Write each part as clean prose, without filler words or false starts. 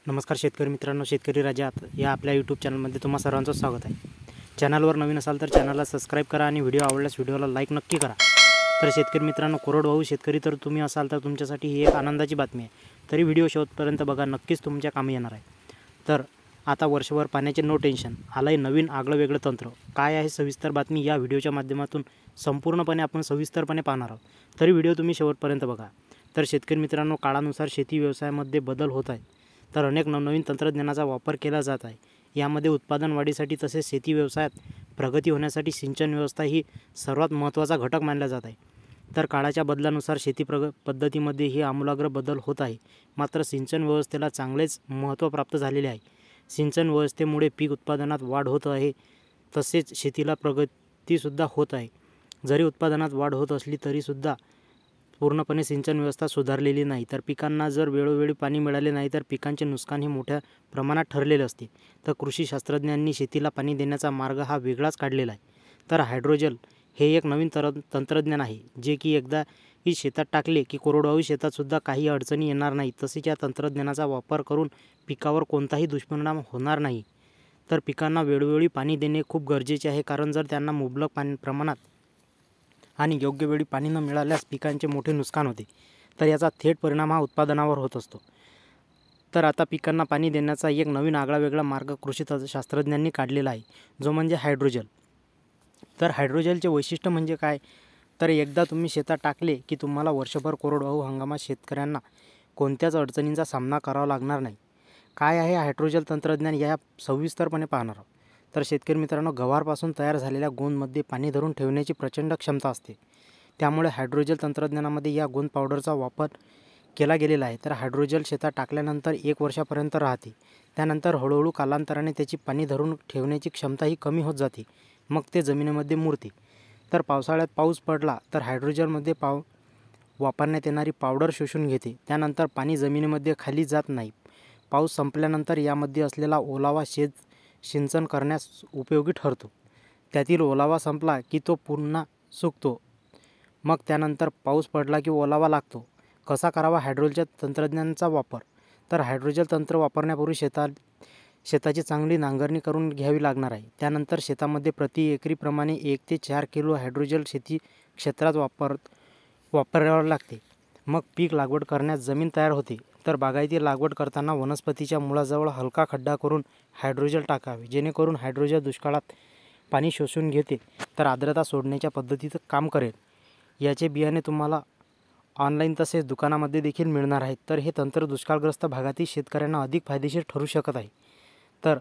नमस्कार शेतकरी मित्रांनो, शेतकरी राजात या आपल्या यूट्यूब चॅनलमध्ये तुम्हा सर्वांचं स्वागत आहे। चॅनलवर नवीन असाल तर चॅनलला सबस्क्राईब करा आणि व्हिडिओ आवडल्यास व्हिडिओला लाईक नक्की करा। तर शेतकरी मित्रांनो, कोरडवाहू शेतकरी तर तुम्ही असाल तर तुमच्यासाठी ही एक आनंदाची बातमी आहे। तरी व्हिडिओ शेवटपर्यंत बघा, नक्कीच तुमच्या कामी येणार आहे। तर आता वर्षभर पाण्याचे नो टेन्शन, आलंय नवीन आगळं वेगळं तंत्र। काय आहे सविस्तर बातमी या व्हिडिओच्या माध्यमातून संपूर्णपणे आपण सविस्तरपणे पाहणार आहोत। तरी व्हिडिओ तुम्ही शेवटपर्यंत बघा। तर शेतकरी मित्रांनो, काळानुसार शेती व्यवसायामध्ये बदल होत आहे, तर अनेक नवनवीन तंत्रज्ञानाचा वापर केला जात आहे। यामध्ये उत्पादन वाढीसाठी तसेच शेती व्यवसायात प्रगती होण्यासाठी सिंचन व्यवस्था ही सर्वात महत्त्वाचा घटक मानला जात आहे। तर काळाच्या बदलानुसार शेती पद्धतीमध्ये ही आमूलाग्र बदल होत आहे। मात्र सिंचन व्यवस्थेला चांगलेच महत्त्व प्राप्त झालेले आहे। सिंचन व्यवस्थेमुळे पीक उत्पादनात वाढ होत आहे, तसेच शेतीला प्रगतीसुद्धा होत आहे। जरी उत्पादनात वाढ होत असली तरीसुद्धा पूर्णपणे सिंचन व्यवस्था सुधारलेली नाही, तर पिकांना जर वेळोवेळी पाणी मिळाले नाही तर पिकांचे नुकसान हे मोठ्या प्रमाणात ठरलेले असते। तर कृषी शास्त्रज्ञांनी शेतीला पाणी देण्याचा मार्ग हा वेगळाच काढलेला आहे। तर हायड्रोजल हे एक नवीन तंत्रज्ञान आहे, जे की एकदा की शेतात टाकले की कोरडवाहू शेतातसुद्धा काही अडचणी येणार नाही। तसेच या तंत्रज्ञानाचा वापर करून पिकावर कोणताही दुष्परिणाम होणार नाही। तर पिकांना वेळोवेळी पाणी देणे खूप गरजेचे आहे, कारण जर त्यांना मुबलक प्रमाणात आणि योग्य वेळी पाणी न मिळाल्यास पिकांचे मोठे नुकसान होते। तर याचा थेट परिणाम हा उत्पादनावर होत असतो। तर आता पिकांना पाणी देण्याचा एक नवीन आगळा वेगळा मार्ग कृषी शास्त्रज्ञांनी काढलेला आहे, जो म्हणजे हायड्रोजल। तर हायड्रोजलचे वैशिष्ट्य म्हणजे काय, तर एकदा तुम्ही शेतात टाकले की तुम्हाला वर्षभर कोरडवाहू हंगामात शेतकऱ्यांना कोणत्याच अडचणींचा सामना करावा लागणार नाही। काय आहे हायड्रोजल तंत्रज्ञान या सविस्तरपणे पाहणार आहोत। तर शेतकरी मित्रांनो, गव्हापासून तयार झालेल्या गोंदमध्ये पाणी धरून ठेवण्याची प्रचंड क्षमता असते। त्यामुळे हायड्रोजल तंत्रज्ञानामध्ये या गोंद पावडरचा वापर केला गेलेला आहे। तर हायड्रोजल शेतात टाकल्यानंतर 1 वर्षापर्यंत राहते। त्यानंतर हळूहळू कालांतराने त्याची पाणी धरून ठेवण्याची क्षमता ही कमी होत जाते, मग ते जमिनीमध्ये मुरते। तर पावसाळ्यात पाऊस पडला तर हायड्रोजलमध्ये वापरण्यात येणारी पावडर शोषून घेते। त्यानंतर पाणी जमिनीमध्ये खाली जात नाही। पाऊस संपल्यानंतर यामध्ये असलेला ओलावा सिंचन करण्यास उपयोगी ठरतो। त्यातील ओलावा संपला की तो पुन्हा सुकतो, मग त्यानंतर पाऊस पडला की ओलावा लागतो। कसा करावा हायड्रोजल तंत्रज्ञानाचा वापर, तर हायड्रोजल तंत्र वापरण्यापूर्वी शेताची चांगली नांगरणी करून घ्यावी लागणार आहे। त्यानंतर शेतामध्ये प्रति एकरी प्रमाणे 1 ते 4 किलो हायड्रोजल शेती क्षेत्रात वापरावे लागते। मग पीक लागवड करण्यास जमीन तयार होते। तर बागायती लागवड करताना वनस्पतीच्या मुळाजवळ हलका खड्डा करून हायड्रोजल टाकावे, जेणेकरून हायड्रोजल दुष्काळात पाणी शोषून घेते, तर आर्द्रता सोडण्याच्या पद्धतीत काम करेल। याचे बियाणे तुम्हाला ऑनलाईन तसेच दुकानामध्ये देखील मिळणार आहेत। तर हे तंत्र दुष्काळग्रस्त भागातील शेतकऱ्यांना अधिक फायदेशीर ठरू शकत आहे। तर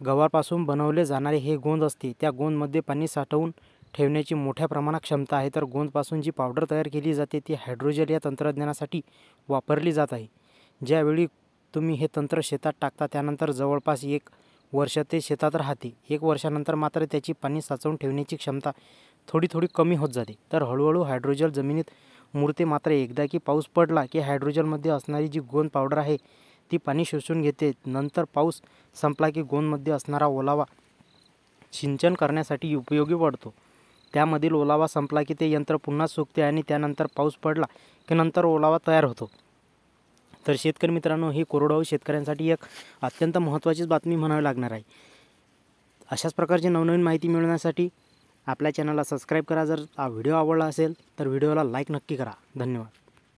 गव्हापासून बनवले जाणारे हे गोंद असते, त्या गोंदमध्ये पाणी साठवून ठेवण्याची मोठ्या प्रमाणात क्षमता आहे। तर गोंदपासून जी पावडर तयार केली जाते ती हायड्रोजल या तंत्रज्ञानासाठी वापरली जात आहे। ज्यावेळी तुम्ही हे तंत्र शेतात टाकता त्यानंतर जवळपास 1 वर्ष ते शेतात राहते। 1 वर्षानंतर मात्र त्याची पाणी साचवून ठेवण्याची क्षमता थोडी कमी होत जाते। तर हळूहळू हायड्रोजल जमिनीत मुरते। मात्र एकदा की पाऊस पडला की हायड्रोजलमध्ये असणारी जी गोंद पावडर आहे ती पाणी शोषून घेते। नंतर पाऊस संपला की गोंदमध्ये असणारा ओलावा सिंचन करण्यासाठी उपयोगी पडतो। त्यामधील ओलावा संपला की ते यंत्र पुन्हा सुकते आणि त्यानंतर पाऊस पडला की नंतर ओलावा तयार होतो। तर शेतकरी मित्रांनो, ही कोरडवाहू शेतकऱ्यांसाठी एक अत्यंत महत्त्वाचीच बातमी म्हणावी लागणार आहे। अशाच प्रकारची नवनवीन माहिती मिळवण्यासाठी आपल्या चॅनलला सबस्क्राईब करा। जर हा व्हिडिओ आवडला असेल तर व्हिडिओला लाईक नक्की करा। धन्यवाद।